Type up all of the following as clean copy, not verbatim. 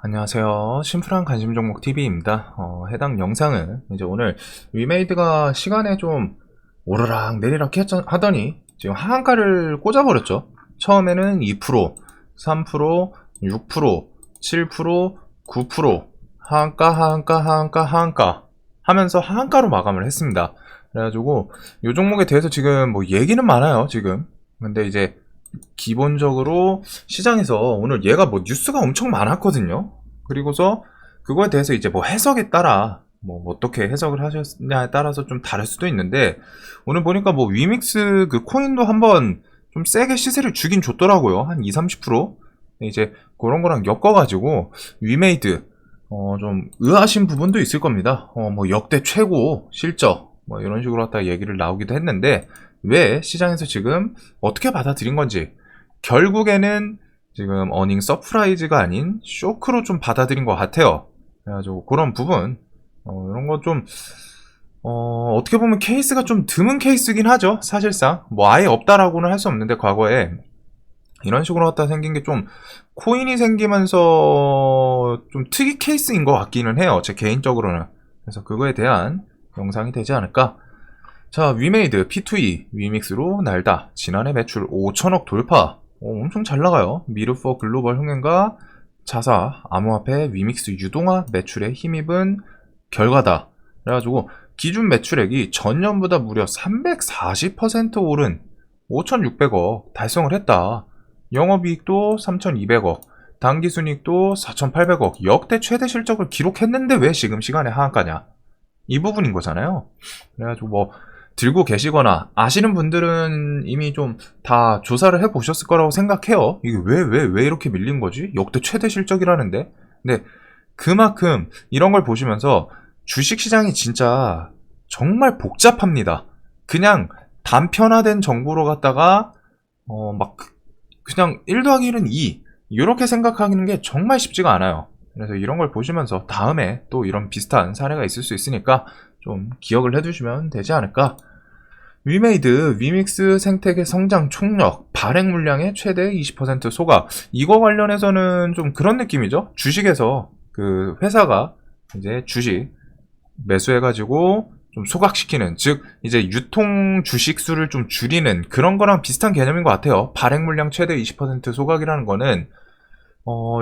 안녕하세요. 심플한 관심 종목 TV입니다. 해당 영상은 이제 오늘 위메이드가 시간에 좀 오르락 내리락 하더니 지금 하한가를 꽂아버렸죠. 처음에는 2%, 3%, 6%, 7%, 9% 하한가 하면서 하한가로 마감을 했습니다. 그래가지고 이 종목에 대해서 지금 뭐 얘기는 많아요. 지금 근데 이제 기본적으로 시장에서 오늘 얘가 뭐 뉴스가 엄청 많았거든요. 그리고서 그거에 대해서 이제 뭐 해석에 따라 뭐 어떻게 해석을 하셨냐에 따라서 좀 다를 수도 있는데, 오늘 보니까 뭐 위믹스 그 코인도 한번 좀 세게 시세를 주긴 줬더라고요. 한 20-30%. 이제 그런 거랑 엮어가지고 위메이드 좀 의아하신 부분도 있을 겁니다. 뭐 역대 최고 실적 뭐 이런 식으로 갖다 얘기를 나오기도 했는데, 왜 시장에서 지금 어떻게 받아들인 건지, 결국에는 지금 어닝 서프라이즈가 아닌 쇼크로 좀 받아들인 것 같아요. 그래가지고 그런 부분 이런 거 좀 어떻게 보면 케이스가 좀 드문 케이스긴 하죠. 사실상 뭐 아예 없다라고는 할 수 없는데, 과거에 이런 식으로 갖다 생긴 게 좀 코인이 생기면서 좀 특이 케이스인 것 같기는 해요, 제 개인적으로는. 그래서 그거에 대한 영상이 되지 않을까. 자, 위메이드 P2E 위믹스로 날다. 지난해 매출 5천억 돌파. 엄청 잘 나가요. 미르포 글로벌 흥행과 자사, 암호화폐, 위믹스 유동화 매출에 힘입은 결과다. 그래가지고 기준 매출액이 전년보다 무려 340% 오른 5,600억 달성을 했다. 영업이익도 3,200억, 당기순이익도 4,800억, 역대 최대 실적을 기록했는데 왜 지금 시간에 하한가냐? 이 부분인 거잖아요. 그래가지고 뭐 들고 계시거나 아시는 분들은 이미 좀 다 조사를 해보셨을 거라고 생각해요. 이게 왜 이렇게 밀린 거지? 역대 최대 실적이라는데. 근데 그만큼 이런 걸 보시면서 주식시장이 진짜 정말 복잡합니다. 그냥 단편화된 정보로 갖다가 막 그냥 1 더하기 1은 2 이렇게 생각하는 게 정말 쉽지가 않아요. 그래서 이런 걸 보시면서 다음에 또 이런 비슷한 사례가 있을 수 있으니까 좀 기억을 해두시면 되지 않을까. 위메이드, 위믹스 생태계 성장 총력, 발행 물량의 최대 20% 소각. 이거 관련해서는 좀 그런 느낌이죠. 주식에서 그 회사가 이제 주식 매수해가지고 좀 소각시키는, 즉 이제 유통 주식 수를 좀 줄이는 그런 거랑 비슷한 개념인 것 같아요. 발행 물량 최대 20% 소각이라는 거는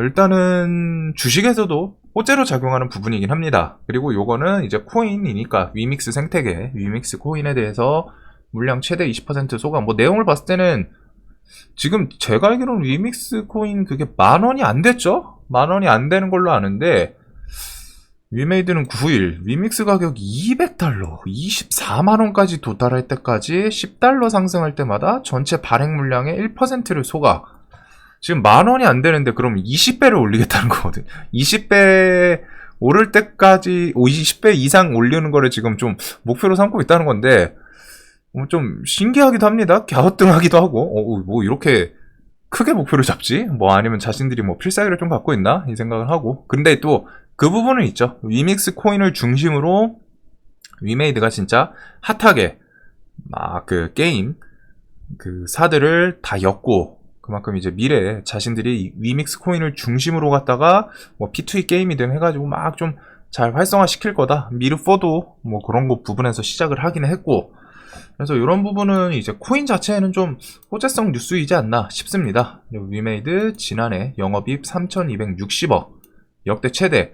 일단은 주식에서도 호재로 작용하는 부분이긴 합니다. 그리고 요거는 이제 코인이니까 위믹스 생태계, 위믹스 코인에 대해서 물량 최대 20% 소각. 뭐 내용을 봤을 때는 지금 제가 알기로는 위믹스 코인 그게 10,000원이 안 됐죠? 10,000원이 안 되는 걸로 아는데, 위메이드는 9일 위믹스 가격이 200달러, 24만원까지 도달할 때까지 10달러 상승할 때마다 전체 발행 물량의 1%를 소각. 지금 10,000원이 안 되는데 그럼 20배를 올리겠다는 거거든. 20배 오를 때까지 20배 이상 올리는 거를 지금 좀 목표로 삼고 있다는 건데, 좀 신기하기도 합니다. 갸우뚱하기도 하고, 뭐 이렇게 크게 목표를 잡지? 뭐 아니면 자신들이 뭐 필살기를 좀 갖고 있나? 이 생각을 하고. 근데 또 그 부분은 있죠. 위믹스 코인을 중심으로 위메이드가 진짜 핫하게 막 그 게임 그 사들을 다 엮고, 그만큼 이제 미래에 자신들이 위믹스 코인을 중심으로 갖다가 뭐 P2E 게임이든 해가지고 막 좀 잘 활성화 시킬 거다. 미르4도 뭐 그런 거 부분에서 시작을 하긴 했고, 그래서 이런 부분은 이제 코인 자체에는 좀 호재성 뉴스이지 않나 싶습니다. 위메이드 지난해 영업이익 3,260억, 역대 최대.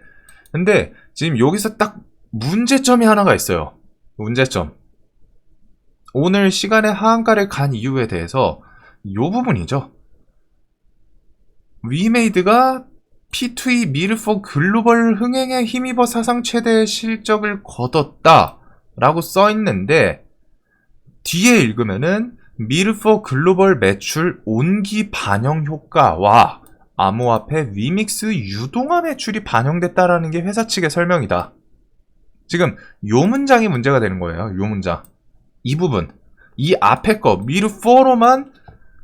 근데 지금 여기서 딱 문제점이 하나가 있어요. 문제점. 오늘 시간에 하한가를 간 이유에 대해서 이 부분이죠. 위메이드가 P2E 미르포 글로벌 흥행에 힘입어 사상 최대 실적을 거뒀다 라고 써있는데, 뒤에 읽으면은 미르포 글로벌 매출 온기 반영 효과와 암호화폐 위믹스 유동화 매출이 반영됐다라는 게 회사 측의 설명이다. 지금 요 문장이 문제가 되는 거예요. 요 문장. 이 부분. 이 앞에 거 미르4로만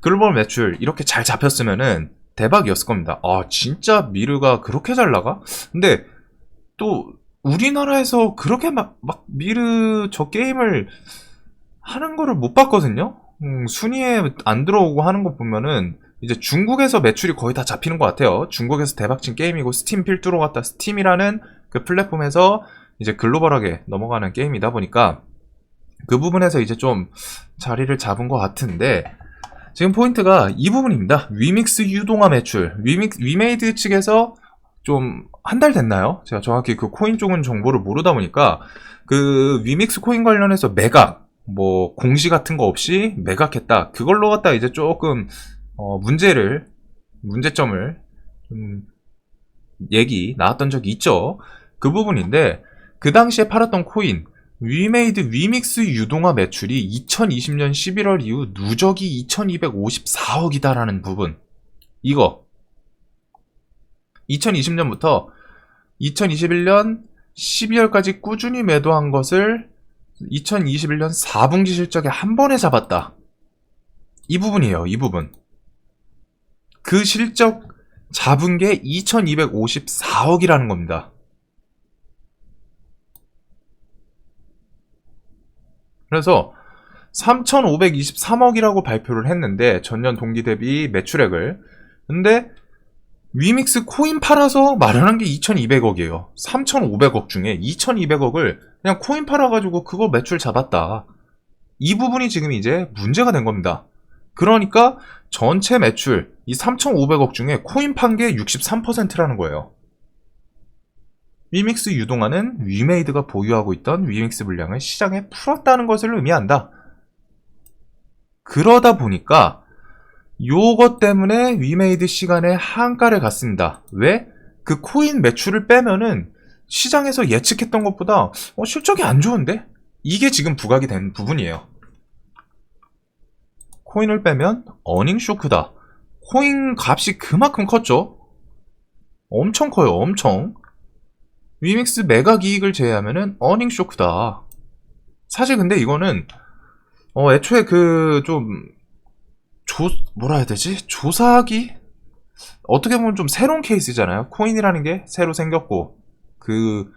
글로벌 매출 이렇게 잘 잡혔으면은 대박이었을 겁니다. 아, 진짜 미르가 그렇게 잘 나가? 근데 또 우리나라에서 그렇게 막 미르 저 게임을 하는 거를 못 봤거든요. 순위에 안 들어오고 하는 거 보면은 이제 중국에서 매출이 거의 다 잡히는 것 같아요. 중국에서 대박친 게임이고 스팀 필두로 갔다 스팀이라는 그 플랫폼에서 이제 글로벌하게 넘어가는 게임이다 보니까 그 부분에서 이제 좀 자리를 잡은 것 같은데 지금 포인트가 이 부분입니다. 위믹스 유동화 매출. 위메이드 측에서 좀 한 달 됐나요? 제가 정확히 그 코인 쪽은 정보를 모르다 보니까 그 위믹스 코인 관련해서 매각, 뭐 공시 같은 거 없이 매각했다. 그걸로 갖다 이제 조금 문제점을 얘기 나왔던 적이 있죠. 그 부분인데 그 당시에 팔았던 코인 위메이드 위믹스 유동화 매출이 2020년 11월 이후 누적이 2254억이다라는 부분. 이거 2020년부터 2021년 12월까지 꾸준히 매도한 것을 2021년 4분기 실적에 한 번에 잡았다. 이 부분이에요. 이 부분. 그 실적 잡은 게 2254억이라는 겁니다. 그래서 3523억이라고 발표를 했는데 전년 동기 대비 매출액을. 근데 위믹스 코인 팔아서 마련한 게 2200억이에요. 3500억 중에 2200억을 그냥 코인 팔아가지고 그거 매출 잡았다. 이 부분이 지금 이제 문제가 된 겁니다. 그러니까 전체 매출 이 3500억 중에 코인 판 게 63%라는 거예요. 위믹스 유동화는 위메이드가 보유하고 있던 위믹스 물량을 시장에 풀었다는 것을 의미한다. 그러다 보니까 요것 때문에 위메이드 시간에 한가를 갔습니다. 왜? 그 코인 매출을 빼면은 시장에서 예측했던 것보다 실적이 안 좋은데? 이게 지금 부각이 된 부분이에요. 코인을 빼면 어닝 쇼크다. 코인 값이 그만큼 컸죠? 엄청 커요, 엄청. 위믹스 매각 이익을 제외하면은 어닝 쇼크다. 사실 근데 이거는 애초에 그 좀 뭐라 해야 되지? 조사하기? 어떻게 보면 좀 새로운 케이스잖아요. 코인이라는 게 새로 생겼고 그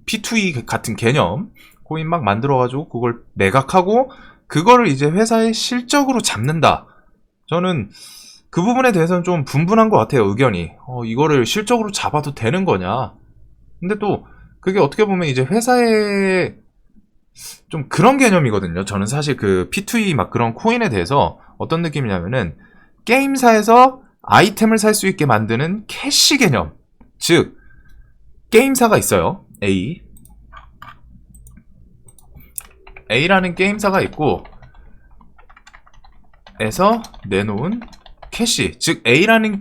P2E 같은 개념 코인 막 만들어가지고 그걸 매각하고 그거를 이제 회사의 실적으로 잡는다. 저는 그 부분에 대해서는 좀 분분한 것 같아요. 의견이. 이거를 실적으로 잡아도 되는 거냐. 근데 또 그게 어떻게 보면 이제 회사의 좀 그런 개념이거든요. 저는 사실 그 P2E 막 그런 코인에 대해서 어떤 느낌이냐면은 게임사에서 아이템을 살 수 있게 만드는 캐시 개념. 즉 게임사가 있어요. A라는 게임사가 있고 에서 내놓은 캐시. 즉 A라는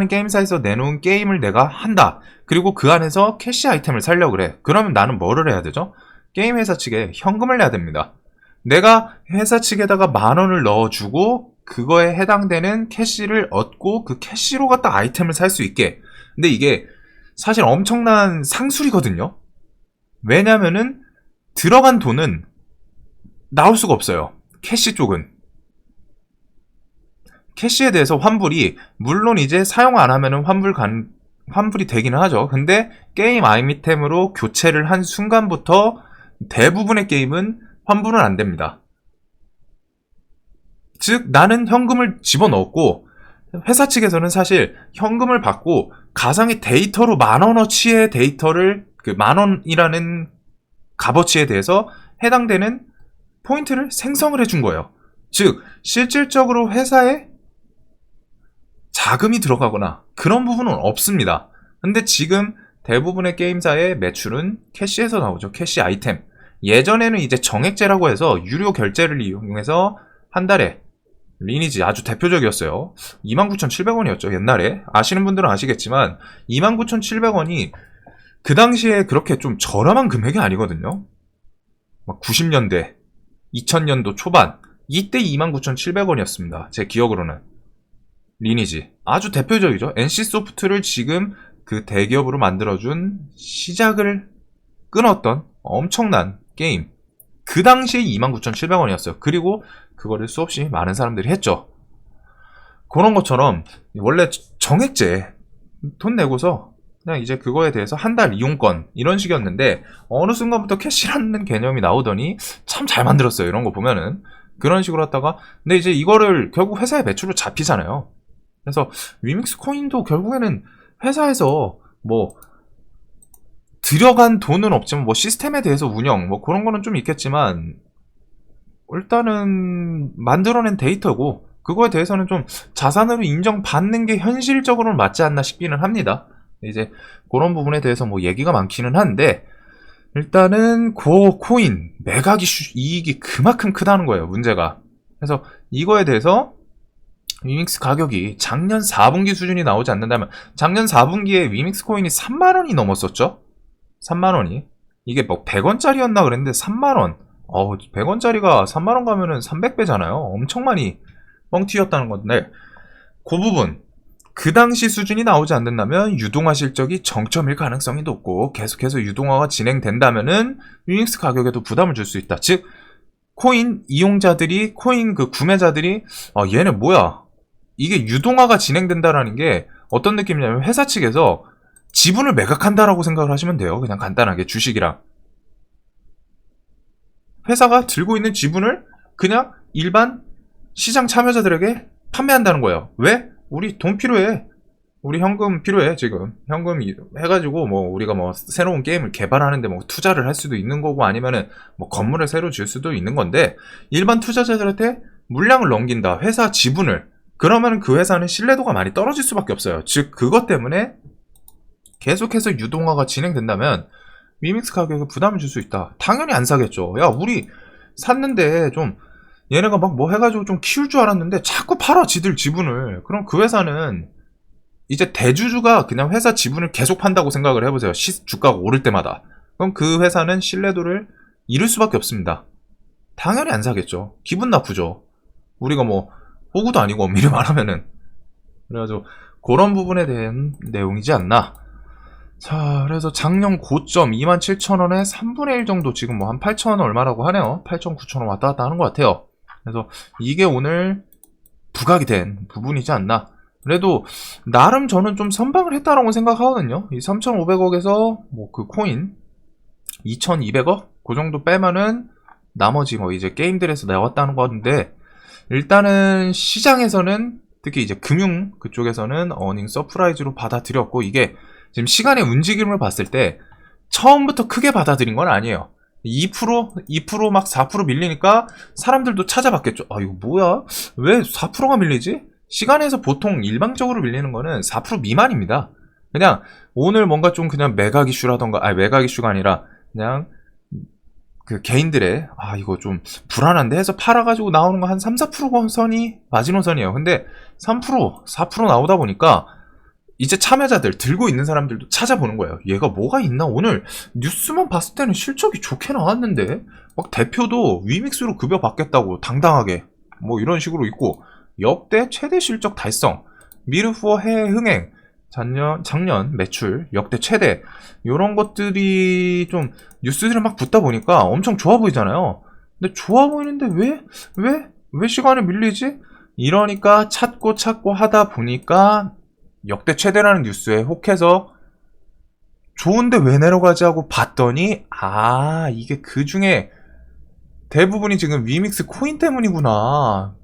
게임사에서 내놓은 게임을 내가 한다. 그리고 그 안에서 캐시 아이템을 살려고 그래. 그러면 나는 뭐를 해야 되죠? 게임 회사 측에 현금을 내야 됩니다. 내가 회사 측에다가 10,000원을 넣어주고 그거에 해당되는 캐시를 얻고 그 캐시로 갖다 아이템을 살 수 있게. 근데 이게 사실 엄청난 상술이거든요. 왜냐면은 들어간 돈은 나올 수가 없어요. 캐시 쪽은. 캐시에 대해서 환불이 물론 이제 사용 안 하면은 환불이 되기는 하죠. 근데 게임 아이템으로 교체를 한 순간부터 대부분의 게임은 환불은 안 됩니다. 즉 나는 현금을 집어넣었고 회사 측에서는 사실 현금을 받고 가상의 데이터로 10,000원어치의 데이터를 그 10,000원이라는 값어치에 대해서 해당되는 포인트를 생성을 해준 거예요. 즉 실질적으로 회사에 자금이 들어가거나 그런 부분은 없습니다. 근데 지금 대부분의 게임사의 매출은 캐시에서 나오죠. 캐시 아이템. 예전에는 이제 정액제라고 해서 유료 결제를 이용해서 한 달에 리니지 아주 대표적이었어요. 29,700원이었죠. 옛날에. 아시는 분들은 아시겠지만 29,700원이 그 당시에 그렇게 좀 저렴한 금액이 아니거든요. 막 90년대, 2000년도 초반 이때 29,700원이었습니다. 제 기억으로는. 리니지. 아주 대표적이죠. NC소프트를 지금 그 대기업으로 만들어준 시작을 끊었던 엄청난 게임. 그 당시에 29,700원이었어요. 그리고 그거를 수없이 많은 사람들이 했죠. 그런 것처럼 원래 정액제 돈 내고서 그냥 이제 그거에 대해서 한 달 이용권 이런 식이었는데 어느 순간부터 캐시라는 개념이 나오더니 참 잘 만들었어요. 이런 거 보면은 그런 식으로 하다가 근데 이제 이거를 결국 회사의 매출로 잡히잖아요. 그래서 위믹스 코인도 결국에는 회사에서 뭐 들여간 돈은 없지만 뭐 시스템에 대해서 운영 뭐 그런 거는 좀 있겠지만 일단은 만들어낸 데이터고 그거에 대해서는 좀 자산으로 인정받는 게 현실적으로는 맞지 않나 싶기는 합니다. 이제 그런 부분에 대해서 뭐 얘기가 많기는 한데 일단은 그 코인 매각 이익이 그만큼 크다는 거예요, 문제가. 그래서 이거에 대해서 위믹스 가격이 작년 4분기 수준이 나오지 않는다면 작년 4분기에 위믹스 코인이 3만원이 넘었었죠? 3만원이. 이게 뭐 100원짜리였나 그랬는데 3만원. 100원짜리가 3만원 가면은 300배잖아요. 엄청 많이 뻥튀었다는 건데 그 부분 그 당시 수준이 나오지 않는다면 유동화 실적이 정점일 가능성이 높고 계속해서 유동화가 진행된다면은 위믹스 가격에도 부담을 줄 수 있다. 즉 코인 이용자들이 코인 그 구매자들이 얘네 뭐야 이게 유동화가 진행된다라는 게 어떤 느낌이냐면 회사 측에서 지분을 매각한다라고 생각을 하시면 돼요. 그냥 간단하게 주식이랑 회사가 들고 있는 지분을 그냥 일반 시장 참여자들에게 판매한다는 거예요. 왜? 우리 돈 필요해. 우리 현금 필요해, 지금. 현금 해가지고, 뭐, 우리가 뭐, 새로운 게임을 개발하는데 뭐, 투자를 할 수도 있는 거고, 아니면은, 뭐, 건물을 새로 지을 수도 있는 건데, 일반 투자자들한테 물량을 넘긴다. 회사 지분을. 그러면은 그 회사는 신뢰도가 많이 떨어질 수밖에 없어요. 즉, 그것 때문에 계속해서 유동화가 진행된다면, 위믹스 가격에 부담을 줄 수 있다. 당연히 안 사겠죠. 야, 우리 샀는데 좀, 얘네가 막 뭐 해가지고 좀 키울 줄 알았는데 자꾸 팔아 지들 지분을. 그럼 그 회사는 이제 대주주가 그냥 회사 지분을 계속 판다고 생각을 해보세요. 주가가 오를 때마다. 그럼 그 회사는 신뢰도를 잃을 수밖에 없습니다. 당연히 안 사겠죠. 기분 나쁘죠. 우리가 뭐 호구도 아니고 엄밀히 말하면은. 그래가지고 그런 부분에 대한 내용이지 않나. 자, 그래서 작년 고점 27,000원에 3분의 1 정도 지금 뭐 한 8,000원 얼마라고 하네요. 8,900원 왔다 갔다 하는 것 같아요. 그래서 이게 오늘 부각이 된 부분이지 않나. 그래도 나름 저는 좀 선방을 했다라고 생각하거든요. 이 3,500억에서 뭐 그 코인 2,200억 그 정도 빼면은 나머지 뭐 이제 게임들에서 나왔다는 건데 일단은 시장에서는 특히 이제 금융 그쪽에서는 어닝 서프라이즈로 받아들였고 이게 지금 시간의 움직임을 봤을 때 처음부터 크게 받아들인 건 아니에요. 2% 막 4% 밀리니까 사람들도 찾아봤겠죠. 이거 뭐야? 왜 4%가 밀리지? 시간에서 보통 일방적으로 밀리는 거는 4% 미만입니다. 그냥 오늘 뭔가 좀 그냥 매각 이슈라던가, 매각 이슈가 아니라 그냥 그 개인들의 이거 좀 불안한데 해서 팔아가지고 나오는 거 한 3, 4% 선이 마지노선이에요. 근데 3%, 4% 나오다 보니까 이제 참여자들 들고 있는 사람들도 찾아보는 거예요. 얘가 뭐가 있나? 오늘 뉴스만 봤을 때는 실적이 좋게 나왔는데 막 대표도 위믹스로 급여 받겠다고 당당하게 뭐 이런 식으로 있고 역대 최대 실적 달성 미르푸어 해외 흥행 작년 매출 역대 최대 이런 것들이 좀 뉴스들이 막 붙다 보니까 엄청 좋아 보이잖아요. 근데 좋아 보이는데 왜 시간이 밀리지? 이러니까 찾고 하다 보니까 역대 최대라는 뉴스에 혹해서 좋은데 왜 내려가지 하고 봤더니 이게 그 중에 대부분이 지금 위믹스 코인 때문이구나.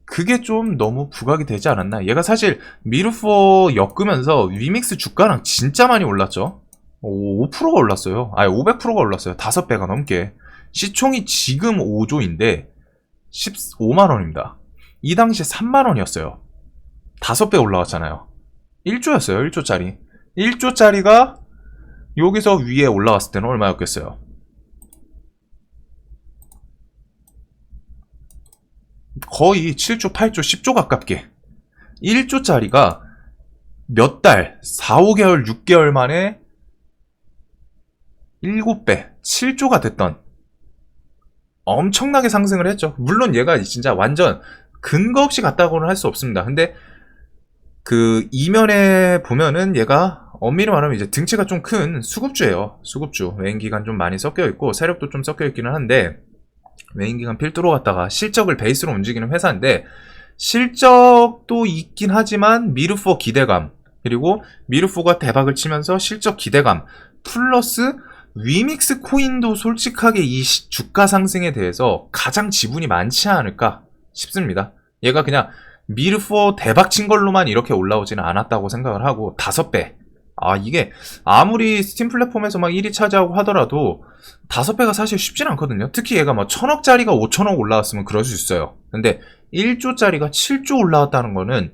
그게 좀 너무 부각이 되지 않았나. 얘가 사실 미르포 엮으면서 위믹스 주가랑 진짜 많이 올랐죠. 5%가 올랐어요. 500%가 올랐어요. 5배가 넘게. 시총이 지금 5조인데 15만원입니다. 이 당시에 3만원이었어요. 5배 올라왔잖아요. 1조였어요. 1조짜리. 1조짜리가 여기서 위에 올라왔을 때는 얼마였겠어요? 거의 7조, 8조, 10조 가깝게 1조짜리가 몇 달, 4, 5개월, 6개월 만에 7배, 7조가 됐던 엄청나게 상승을 했죠. 물론 얘가 진짜 완전 근거 없이 갔다고는 할 수 없습니다. 근데 그 이면에 보면은 얘가 엄밀히 말하면 이제 등치가 좀 큰 수급주예요. 수급주. 외인기관 좀 많이 섞여 있고 세력도 좀 섞여 있기는 한데 외인기관 필두로 갔다가 실적을 베이스로 움직이는 회사인데 실적도 있긴 하지만 미르포 기대감 그리고 미르포가 대박을 치면서 실적 기대감 플러스 위믹스 코인도 솔직하게 이 주가 상승에 대해서 가장 지분이 많지 않을까 싶습니다. 얘가 그냥 미르4 대박 친 걸로만 이렇게 올라오지는 않았다고 생각을 하고 5배. 이게 아무리 스팀 플랫폼에서 막 1위 차지하고 하더라도 5배가 사실 쉽진 않거든요. 특히 얘가 막 1000억짜리가 5000억 올라왔으면 그럴 수 있어요. 근데 1조짜리가 7조 올라왔다는 거는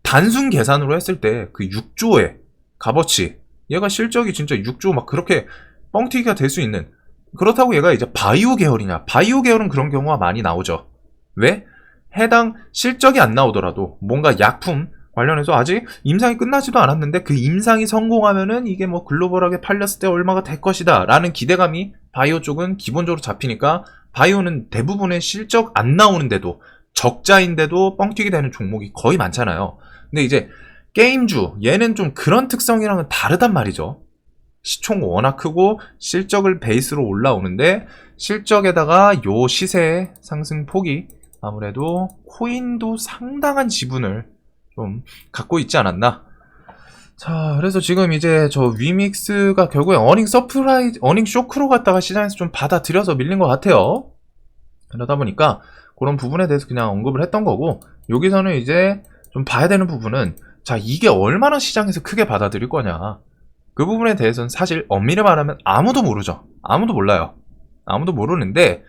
단순 계산으로 했을 때 그 6조의 값어치, 얘가 실적이 진짜 6조 막 그렇게 뻥튀기가 될 수 있는, 그렇다고 얘가 이제 바이오 계열이냐? 바이오 계열은 그런 경우가 많이 나오죠. 왜? 해당 실적이 안 나오더라도 뭔가 약품 관련해서 아직 임상이 끝나지도 않았는데 그 임상이 성공하면은 이게 뭐 글로벌하게 팔렸을 때 얼마가 될 것이다 라는 기대감이 바이오 쪽은 기본적으로 잡히니까, 바이오는 대부분의 실적 안 나오는데도 적자인데도 뻥튀기 되는 종목이 거의 많잖아요. 근데 이제 게임주, 얘는 좀 그런 특성이랑은 다르단 말이죠. 시총 워낙 크고 실적을 베이스로 올라오는데, 실적에다가 요 시세의 상승 폭이 아무래도 코인도 상당한 지분을 좀 갖고 있지 않았나. 자, 그래서 지금 이제 저 위믹스가 결국에 어닝 쇼크로 갔다가 시장에서 좀 받아들여서 밀린 것 같아요. 그러다 보니까 그런 부분에 대해서 그냥 언급을 했던 거고, 여기서는 이제 좀 봐야 되는 부분은, 자, 이게 얼마나 시장에서 크게 받아들일 거냐. 그 부분에 대해서는 사실 엄밀히 말하면 아무도 모르죠. 아무도 몰라요. 아무도 모르는데,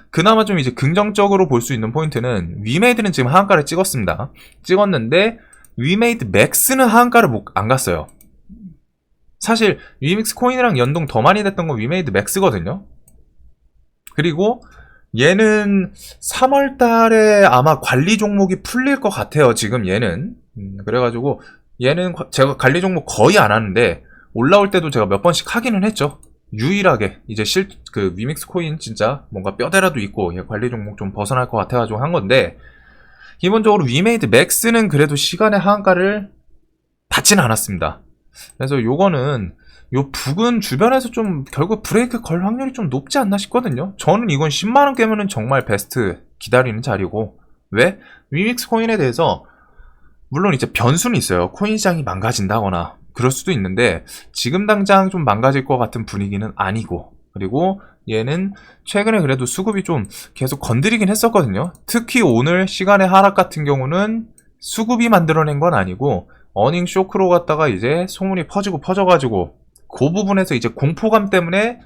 그나마 좀 이제 긍정적으로 볼 수 있는 포인트는, 위메이드는 지금 하한가를 찍었습니다. 찍었는데 위메이드 맥스는 하한가를 안 갔어요. 사실 위믹스 코인이랑 연동 더 많이 됐던 건 위메이드 맥스거든요. 그리고 얘는 3월 달에 아마 관리 종목이 풀릴 것 같아요. 지금 얘는. 그래가지고 얘는 제가 관리 종목 거의 안 하는데, 올라올 때도 제가 몇 번씩 하기는 했죠. 유일하게 이제 그 위믹스 코인 진짜 뭔가 뼈대라도 있고 관리 종목 좀 벗어날 것 같아가지고 한 건데, 기본적으로 위메이드 맥스는 그래도 시간의 하한가를 받지는 않았습니다. 그래서 요거는 요 부근 주변에서 좀 결국 브레이크 걸 확률이 좀 높지 않나 싶거든요. 저는 이건 10만원 깨면은 정말 베스트 기다리는 자리고. 왜? 위믹스 코인에 대해서 물론 이제 변수는 있어요. 코인 시장이 망가진다거나 그럴 수도 있는데, 지금 당장 좀 망가질 것 같은 분위기는 아니고, 그리고 얘는 최근에 그래도 수급이 좀 계속 건드리긴 했었거든요. 특히 오늘 시간의 하락 같은 경우는 수급이 만들어낸 건 아니고 어닝 쇼크로 갔다가 이제 소문이 퍼져가지고 그 부분에서 이제 공포감 때문에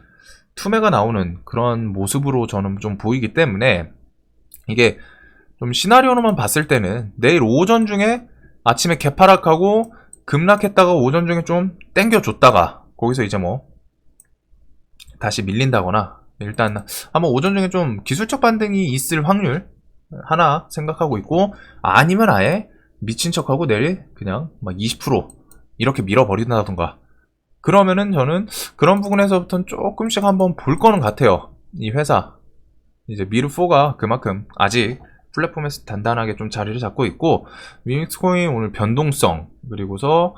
투매가 나오는 그런 모습으로 저는 좀 보이기 때문에, 이게 좀 시나리오로만 봤을 때는 내일 오전 중에 아침에 개파락하고 급락했다가 오전 중에 좀 땡겨줬다가 거기서 이제 뭐 다시 밀린다거나, 일단 아마 오전 중에 좀 기술적 반등이 있을 확률 하나 생각하고 있고, 아니면 아예 미친 척하고 내일 그냥 막 20% 이렇게 밀어버린다던가, 그러면은 저는 그런 부분에서부터는 조금씩 한번 볼 거는 같아요. 이 회사 이제 미르4가 그만큼 아직 플랫폼에서 단단하게 좀 자리를 잡고 있고, 위믹스 코인 오늘 변동성, 그리고서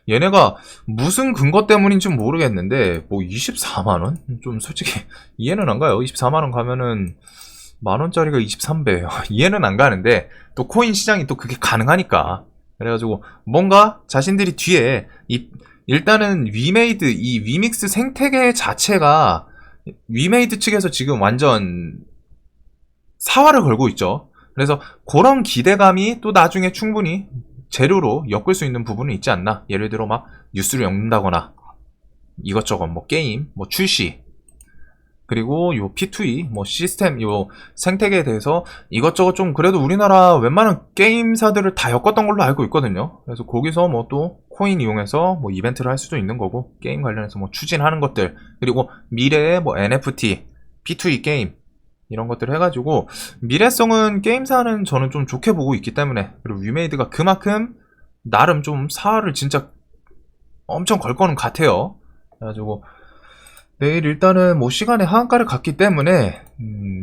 얘네가 무슨 근거 때문인지 모르겠는데 뭐 24만원? 좀 솔직히 이해는 안 가요. 24만원 가면은 만원짜리가 23배예요. 이해는 안 가는데 또 코인 시장이 또 그게 가능하니까, 그래가지고 뭔가 자신들이 뒤에 일단은 위메이드, 이 위믹스 생태계 자체가 위메이드 측에서 지금 완전 사활을 걸고 있죠. 그래서 그런 기대감이 또 나중에 충분히 재료로 엮을 수 있는 부분은 있지 않나. 예를 들어 막 뉴스를 엮는다거나 이것저것 뭐 게임 뭐 출시, 그리고 요 P2E 뭐 시스템 요 생태계에 대해서 이것저것 좀 그래도 우리나라 웬만한 게임사들을 다 엮었던 걸로 알고 있거든요. 그래서 거기서 뭐 또 코인 이용해서 뭐 이벤트를 할 수도 있는 거고, 게임 관련해서 뭐 추진하는 것들, 그리고 미래의 뭐 NFT, P2E 게임 이런 것들을 해가지고 미래성은 게임사는 저는 좀 좋게 보고 있기 때문에, 그리고 위메이드가 그만큼 나름 좀 사활을 진짜 엄청 걸 거는 같아요. 그래가지고 내일 일단은 뭐 시간에 하한가를 갔기 때문에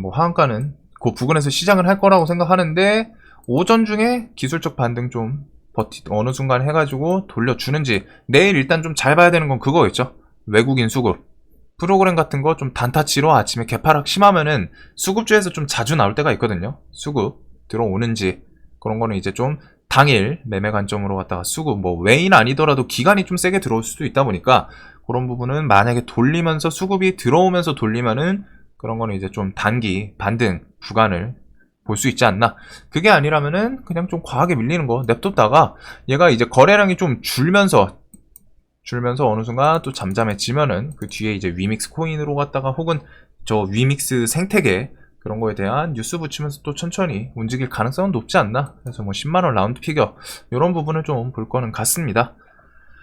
뭐 하한가는 그 부근에서 시장을 할 거라고 생각하는데, 오전 중에 기술적 반등 좀 어느 순간 해가지고 돌려주는지, 내일 일단 좀 잘 봐야 되는 건 그거겠죠. 외국인 수급 프로그램 같은 거 좀 단타치로 아침에 개파락 심하면은 수급주에서 좀 자주 나올 때가 있거든요. 수급 들어오는지, 그런 거는 이제 좀 당일 매매 관점으로 갖다가 수급, 뭐 외인 아니더라도 기간이 좀 세게 들어올 수도 있다 보니까 그런 부분은 만약에 돌리면서 수급이 들어오면서 돌리면은 그런 거는 이제 좀 단기 반등 구간을 볼 수 있지 않나. 그게 아니라면은 그냥 좀 과하게 밀리는 거 냅뒀다가 얘가 이제 거래량이 좀 줄면서 어느 순간 또 잠잠해지면은 그 뒤에 이제 위믹스 코인으로 갔다가 혹은 저 위믹스 생태계 그런 거에 대한 뉴스 붙이면서 또 천천히 움직일 가능성은 높지 않나. 그래서 뭐 10만원 라운드 피겨 이런 부분을 좀 볼 거는 같습니다.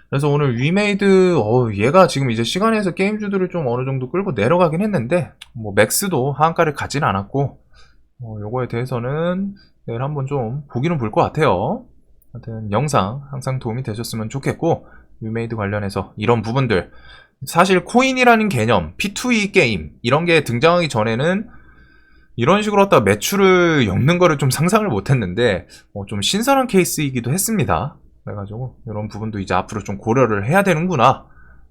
그래서 오늘 위메이드 얘가 지금 이제 시간에서 게임주들을 좀 어느 정도 끌고 내려가긴 했는데 뭐 맥스도 하한가를 가진 않았고 요거에 대해서는 내일 한번 좀 보기는 볼 것 같아요. 하여튼 영상 항상 도움이 되셨으면 좋겠고 위메이드 관련해서 이런 부분들 사실 코인이라는 개념 P2E 게임 이런 게 등장하기 전에는 이런 식으로 갖다 매출을 엮는 거를 좀 상상을 못 했는데 좀 신선한 케이스이기도 했습니다. 그래가지고 이런 부분도 이제 앞으로 좀 고려를 해야 되는구나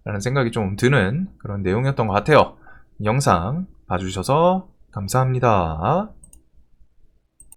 라는 생각이 좀 드는 그런 내용이었던 것 같아요. 영상 봐주셔서 감사합니다.